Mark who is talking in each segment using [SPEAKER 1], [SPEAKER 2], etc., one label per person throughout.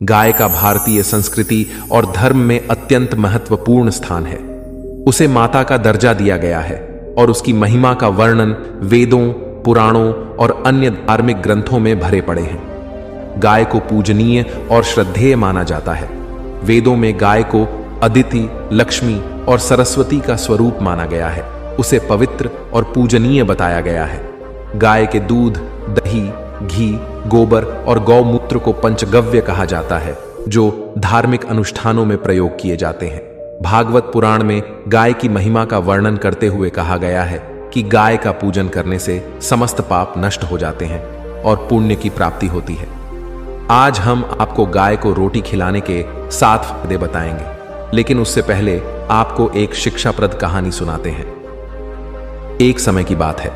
[SPEAKER 1] गाय का भारतीय संस्कृति और धर्म में अत्यंत महत्वपूर्ण स्थान है। उसे माता का दर्जा दिया गया है और उसकी महिमा का वर्णन वेदों, पुराणों और अन्य धार्मिक ग्रंथों में भरे पड़े हैं। गाय को पूजनीय और श्रद्धेय माना जाता है। वेदों में गाय को अदिति, लक्ष्मी और सरस्वती का स्वरूप माना गया है। उसे पवित्र और पूजनीय बताया गया है। गाय के दूध, दही, घी, गोबर और गौमूत्र को पंचगव्य कहा जाता है, जो धार्मिक अनुष्ठानों में प्रयोग किए जाते हैं। भागवत पुराण में गाय की महिमा का वर्णन करते हुए कहा गया है कि गाय का पूजन करने से समस्त पाप नष्ट हो जाते हैं और पुण्य की प्राप्ति होती है। आज हम आपको गाय को रोटी खिलाने के 7 फायदे बताएंगे, लेकिन उससे पहले आपको एक शिक्षाप्रद कहानी सुनाते हैं। एक समय की बात है,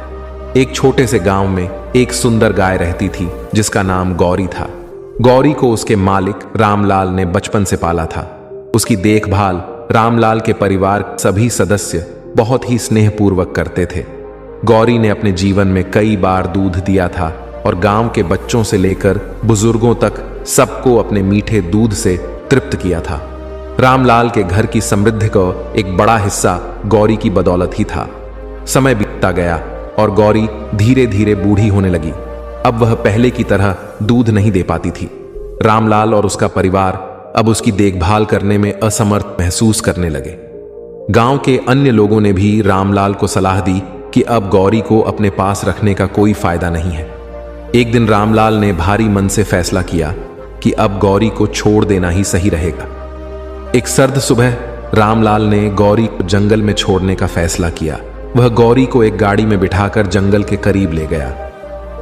[SPEAKER 1] एक छोटे से गांव में एक सुंदर गाय रहती थी जिसका नाम गौरी था। गौरी को उसके मालिक रामलाल ने बचपन से पाला था। उसकी देखभाल रामलाल के परिवार सभी सदस्य बहुत ही स्नेहपूर्वक करते थे। गौरी ने अपने जीवन में कई बार दूध दिया था और गांव के बच्चों से लेकर बुजुर्गों तक सबको अपने मीठे दूध से तृप्त किया था। रामलाल के घर की समृद्धि का एक बड़ा हिस्सा गौरी की बदौलत ही था। समय बीतता गया और गौरी धीरे धीरे बूढ़ी होने लगी। अब वह पहले की तरह दूध नहीं दे पाती थी। रामलाल और उसका परिवार अब उसकी देखभाल करने में असमर्थ महसूस करने लगे। गांव के अन्य लोगों ने भी रामलाल को सलाह दी कि अब गौरी को अपने पास रखने का कोई फायदा नहीं है। एक दिन रामलाल ने भारी मन से फैसला किया कि अब गौरी को छोड़ देना ही सही रहेगा। एक सर्द सुबह रामलाल ने गौरी को जंगल में छोड़ने का फैसला किया। वह गौरी को एक गाड़ी में बिठाकर जंगल के करीब ले गया।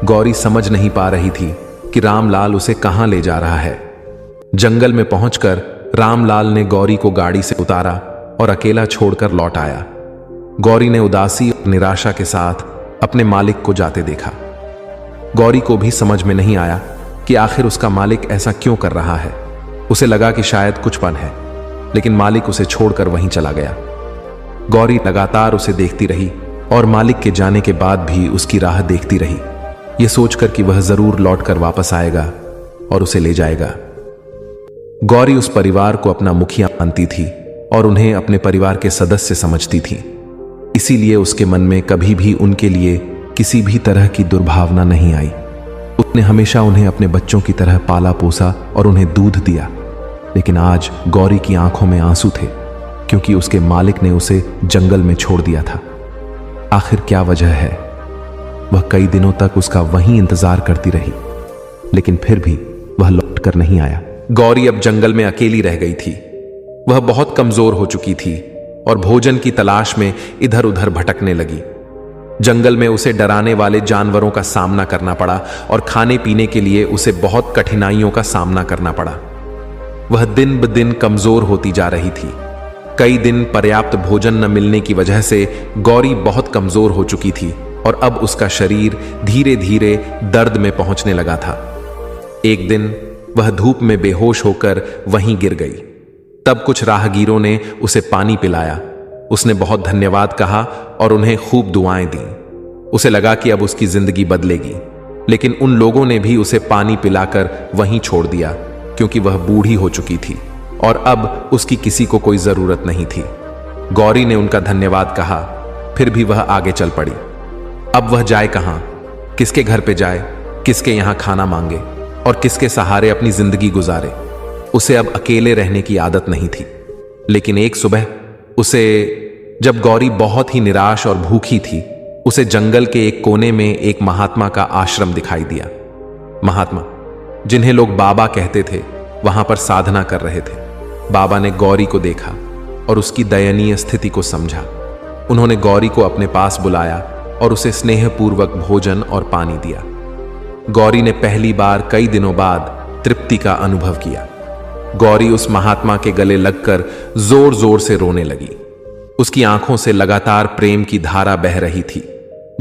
[SPEAKER 1] गौरी समझ नहीं पा रही थी कि रामलाल उसे कहां ले जा रहा है। जंगल में पहुंचकर रामलाल ने गौरी को गाड़ी से उतारा और अकेला छोड़कर लौट आया। गौरी ने उदासी और निराशा के साथ अपने मालिक को जाते देखा। गौरी को भी समझ में नहीं आया कि आखिर उसका मालिक ऐसा क्यों कर रहा है। उसे लगा कि शायद कुछ पन है, लेकिन मालिक उसे छोड़कर वहीं चला गया। गौरी लगातार उसे देखती रही और मालिक के जाने के बाद भी उसकी राह देखती रही, यह सोचकर कि वह जरूर लौटकर वापस आएगा और उसे ले जाएगा। गौरी उस परिवार को अपना मुखिया मानती थी और उन्हें अपने परिवार के सदस्य समझती थी। इसीलिए उसके मन में कभी भी उनके लिए किसी भी तरह की दुर्भावना नहीं आई। उसने हमेशा उन्हें अपने बच्चों की तरह पाला पोसा और उन्हें दूध दिया। लेकिन आज गौरी की आंखों में आंसू थे, क्योंकि उसके मालिक ने उसे जंगल में छोड़ दिया था। आखिर क्या वजह है? वह कई दिनों तक उसका वहीं इंतजार करती रही, लेकिन फिर भी वह लौटकर नहीं आया। गौरी अब जंगल में अकेली रह गई थी। वह बहुत कमजोर हो चुकी थी और भोजन की तलाश में इधर उधर भटकने लगी। जंगल में उसे डराने वाले जानवरों का सामना करना पड़ा और खाने पीने के लिए उसे बहुत कठिनाइयों का सामना करना पड़ा। वह दिन ब दिन कमजोर होती जा रही थी। कई दिन पर्याप्त भोजन न मिलने की वजह से गौरी बहुत कमजोर हो चुकी थी और अब उसका शरीर धीरे धीरे दर्द में पहुंचने लगा था। एक दिन वह धूप में बेहोश होकर वहीं गिर गई। तब कुछ राहगीरों ने उसे पानी पिलाया। उसने बहुत धन्यवाद कहा और उन्हें खूब दुआएं दी। उसे लगा कि अब उसकी जिंदगी बदलेगी, लेकिन उन लोगों ने भी उसे पानी पिलाकर वहीं छोड़ दिया, क्योंकि वह बूढ़ी हो चुकी थी और अब उसकी किसी को कोई जरूरत नहीं थी। गौरी ने उनका धन्यवाद कहा, फिर भी वह आगे चल पड़ी। अब वह जाए कहां, किसके घर पे जाए, किसके यहां खाना मांगे और किसके सहारे अपनी जिंदगी गुजारे। उसे अब अकेले रहने की आदत नहीं थी। लेकिन एक सुबह जब गौरी बहुत ही निराश और भूखी थी, उसे जंगल के एक कोने में एक महात्मा का आश्रम दिखाई दिया। महात्मा, जिन्हें लोग बाबा कहते थे, वहां पर साधना कर रहे थे। बाबा ने गौरी को देखा और उसकी दयनीय स्थिति को समझा। उन्होंने गौरी को अपने पास बुलाया और उसे स्नेहपूर्वक भोजन और पानी दिया। गौरी ने पहली बार कई दिनों बाद तृप्ति का अनुभव किया। गौरी उस महात्मा के गले लगकर जोर जोर से रोने लगी। उसकी आंखों से लगातार प्रेम की धारा बह रही थी,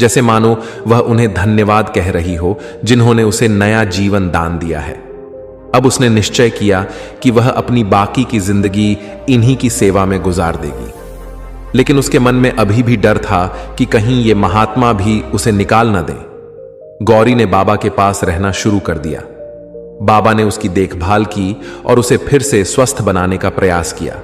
[SPEAKER 1] जैसे मानो वह उन्हें धन्यवाद कह रही हो, जिन्होंने उसे नया जीवन दान दिया है। अब उसने निश्चय किया कि वह अपनी बाकी की जिंदगी इन्हीं की सेवा में गुजार देगी। लेकिन उसके मन में अभी भी डर था कि कहीं ये महात्मा भी उसे निकाल न दें। गौरी ने बाबा के पास रहना शुरू कर दिया। बाबा ने उसकी देखभाल की और उसे फिर से स्वस्थ बनाने का प्रयास किया।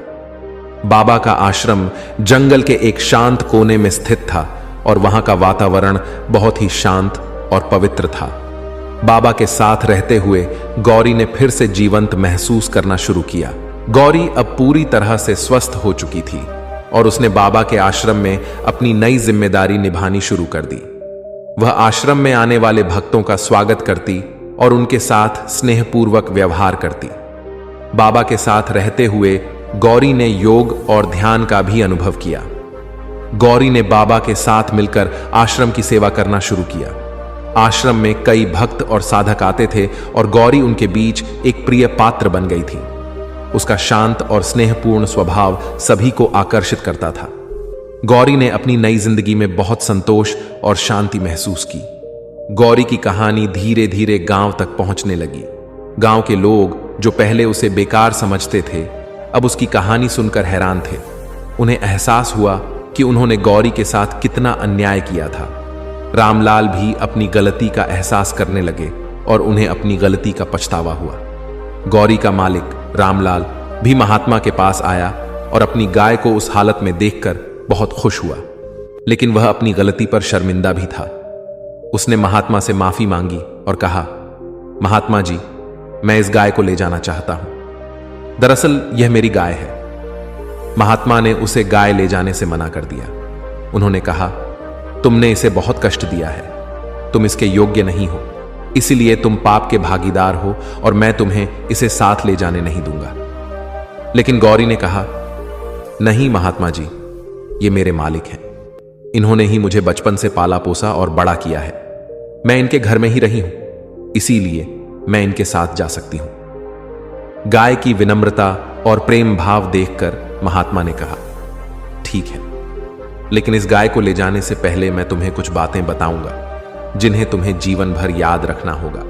[SPEAKER 1] बाबा का आश्रम जंगल के एक शांत कोने में स्थित था और वहां का वातावरण बहुत ही शांत और पवित्र था। बाबा के साथ रहते हुए गौरी ने फिर से जीवंत महसूस करना शुरू किया। गौरी अब पूरी तरह से स्वस्थ हो चुकी थी और उसने बाबा के आश्रम में अपनी नई जिम्मेदारी निभानी शुरू कर दी। वह आश्रम में आने वाले भक्तों का स्वागत करती और उनके साथ स्नेहपूर्वक व्यवहार करती। बाबा के साथ रहते हुए गौरी ने योग और ध्यान का भी अनुभव किया। गौरी ने बाबा के साथ मिलकर आश्रम की सेवा करना शुरू किया। आश्रम में कई भक्त और साधक आते थे और गौरी उनके बीच एक प्रिय पात्र बन गई थी। उसका शांत और स्नेहपूर्ण स्वभाव सभी को आकर्षित करता था। गौरी ने अपनी नई जिंदगी में बहुत संतोष और शांति महसूस की। गौरी की कहानी धीरे धीरे गांव तक पहुंचने लगी। गांव के लोग जो पहले उसे बेकार समझते थे, अब उसकी कहानी सुनकर हैरान थे। उन्हें एहसास हुआ कि उन्होंने गौरी के साथ कितना अन्याय किया था। रामलाल भी अपनी गलती का एहसास करने लगे और उन्हें अपनी गलती का पछतावा हुआ। गौरी का मालिक रामलाल भी महात्मा के पास आया और अपनी गाय को उस हालत में देखकर बहुत खुश हुआ, लेकिन वह अपनी गलती पर शर्मिंदा भी था। उसने महात्मा से माफी मांगी और कहा, महात्मा जी, मैं इस गाय को ले जाना चाहता हूं। दरअसल यह मेरी गाय है। महात्मा ने उसे गाय ले जाने से मना कर दिया। उन्होंने कहा, तुमने इसे बहुत कष्ट दिया है, तुम इसके योग्य नहीं हो, इसलिए तुम पाप के भागीदार हो और मैं तुम्हें इसे साथ ले जाने नहीं दूंगा। लेकिन गौरी ने कहा, नहीं महात्मा जी, ये मेरे मालिक हैं। इन्होंने ही मुझे बचपन से पाला पोसा और बड़ा किया है। मैं इनके घर में ही रही हूं, इसीलिए मैं इनके साथ जा सकती हूं। गाय की विनम्रता और प्रेम भाव देखकर महात्मा ने कहा, ठीक है, लेकिन इस गाय को ले जाने से पहले मैं तुम्हें कुछ बातें बताऊंगा जिन्हें तुम्हें जीवन भर याद रखना होगा।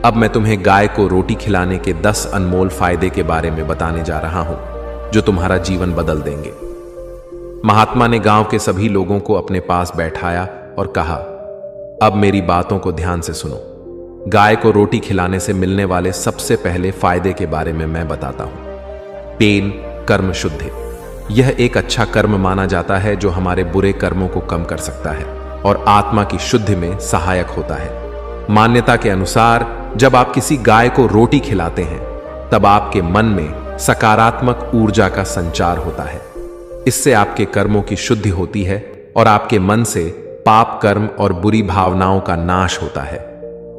[SPEAKER 1] अब मैं तुम्हें गाय को रोटी खिलाने के 10 अनमोल फायदे के बारे में बताने जा रहा हूं जो तुम्हारा जीवन बदल देंगे। महात्मा ने गांव के सभी लोगों को अपने पास बैठाया और कहा, अब मेरी बातों को ध्यान से सुनो। गाय को रोटी खिलाने से मिलने वाले सबसे पहले फायदे के बारे में मैं बताता हूं। पेन कर्म शुद्धि। यह एक अच्छा कर्म माना जाता है जो हमारे बुरे कर्मों को कम कर सकता है और आत्मा की शुद्धि में सहायक होता है। मान्यता के अनुसार जब आप किसी गाय को रोटी खिलाते हैं तब आपके मन में सकारात्मक ऊर्जा का संचार होता है। इससे आपके कर्मों की शुद्धि होती है और आपके मन से पाप कर्म और बुरी भावनाओं का नाश होता है।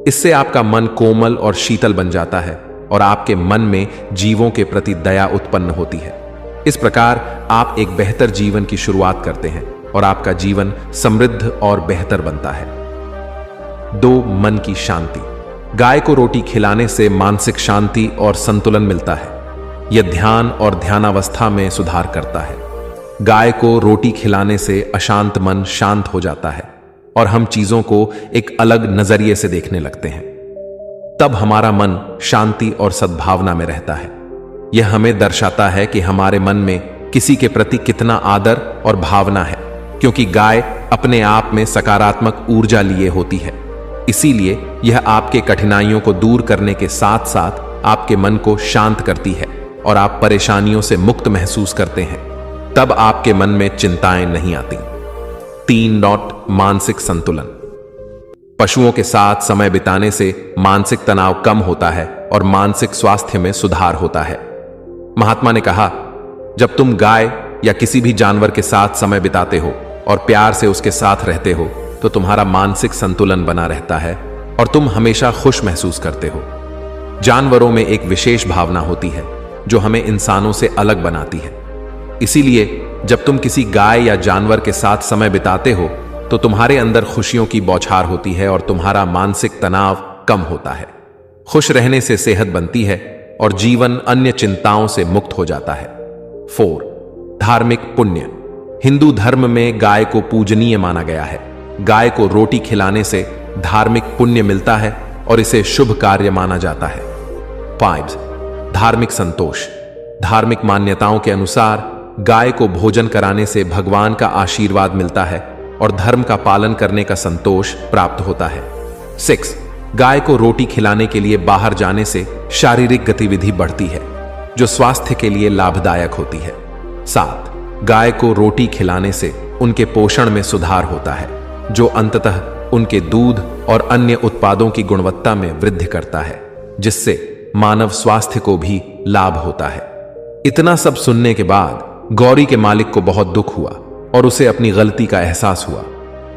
[SPEAKER 1] इससे आपका मन कोमल और शीतल बन जाता है और आपके मन में जीवों के प्रति दया उत्पन्न होती है। इस प्रकार आप एक बेहतर जीवन की शुरुआत करते हैं और आपका जीवन समृद्ध और बेहतर बनता है। 2. मन की शांति। गाय को रोटी खिलाने से मानसिक शांति और संतुलन मिलता है। यह ध्यान और ध्यानावस्था में सुधार करता है। गाय को रोटी खिलाने से अशांत मन शांत हो जाता है और हम चीजों को एक अलग नजरिए से देखने लगते हैं। तब हमारा मन शांति और सद्भावना में रहता है। यह हमें दर्शाता है कि हमारे मन में किसी के प्रति कितना आदर और भावना है, क्योंकि गाय अपने आप में सकारात्मक ऊर्जा लिए होती है। इसीलिए यह आपके कठिनाइयों को दूर करने के साथ साथ आपके मन को शांत करती है और आप परेशानियों से मुक्त महसूस करते हैं। तब आपके मन में चिंताएं नहीं आती। 3. मानसिक संतुलन। पशुओं के साथ समय बिताने से मानसिक तनाव कम होता है और मानसिक स्वास्थ्य में सुधार होता है। महात्मा ने कहा, जब तुम गाय या किसी भी जानवर के साथ समय बिताते हो और प्यार से उसके साथ रहते हो तो तुम्हारा मानसिक संतुलन बना रहता है और तुम हमेशा खुश महसूस करते हो। जानवरों में एक विशेष भावना होती है जो हमें इंसानों से अलग बनाती है। इसीलिए जब तुम किसी गाय या जानवर के साथ समय बिताते हो तो तुम्हारे अंदर खुशियों की बौछार होती है और तुम्हारा मानसिक तनाव कम होता है। खुश रहने से सेहत बनती है और जीवन अन्य चिंताओं से मुक्त हो जाता है। 4. धार्मिक पुण्य। हिंदू धर्म में गाय को पूजनीय माना गया है। गाय को रोटी खिलाने से धार्मिक पुण्य मिलता है और इसे शुभ कार्य माना जाता है। 5. धार्मिक संतोष। धार्मिक मान्यताओं के अनुसार गाय को भोजन कराने से भगवान का आशीर्वाद मिलता है और धर्म का पालन करने का संतोष प्राप्त होता है। 6. गाय को रोटी खिलाने के लिए बाहर जाने से शारीरिक गतिविधि बढ़ती है, जो स्वास्थ्य के लिए लाभदायक होती है। 7. गाय को रोटी खिलाने से उनके पोषण में सुधार होता है, जो अंततः उनके दूध और अन्य उत्पादों की गुणवत्ता में वृद्धि करता है, जिससे मानव स्वास्थ्य को भी लाभ होता है। इतना सब सुनने के बाद गौरी के मालिक को बहुत दुख हुआ और उसे अपनी गलती का एहसास हुआ।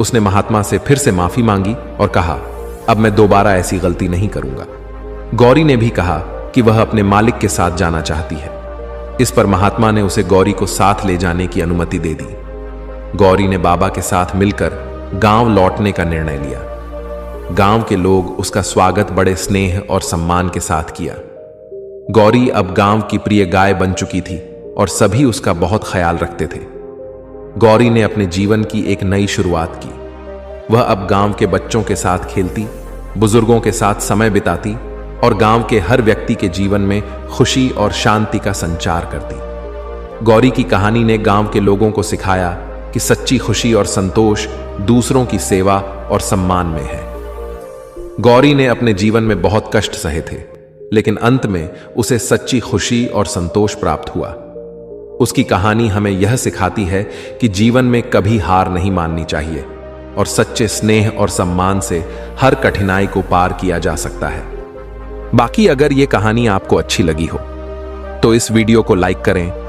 [SPEAKER 1] उसने महात्मा से फिर से माफी मांगी और कहा, अब मैं दोबारा ऐसी गलती नहीं करूंगा। गौरी ने भी कहा कि वह अपने मालिक के साथ जाना चाहती है। इस पर महात्मा ने उसे गौरी को साथ ले जाने की अनुमति दे दी। गौरी ने बाबा के साथ मिलकर गांव लौटने का निर्णय लिया। गांव के लोग उसका स्वागत बड़े स्नेह और सम्मान के साथ किया। गौरी अब गांव की प्रिय गाय बन चुकी थी और सभी उसका बहुत ख्याल रखते थे। गौरी ने अपने जीवन की एक नई शुरुआत की। वह अब गांव के बच्चों के साथ खेलती, बुजुर्गों के साथ समय बिताती और गांव के हर व्यक्ति के जीवन में खुशी और शांति का संचार करती। गौरी की कहानी ने गांव के लोगों को सिखाया कि सच्ची खुशी और संतोष दूसरों की सेवा और सम्मान में है। गौरी ने अपने जीवन में बहुत कष्ट सहे थे, लेकिन अंत में उसे सच्ची खुशी और संतोष प्राप्त हुआ। उसकी कहानी हमें यह सिखाती है कि जीवन में कभी हार नहीं माननी चाहिए और सच्चे स्नेह और सम्मान से हर कठिनाई को पार किया जा सकता है। बाकी अगर ये कहानी आपको अच्छी लगी हो तो इस वीडियो को लाइक करें,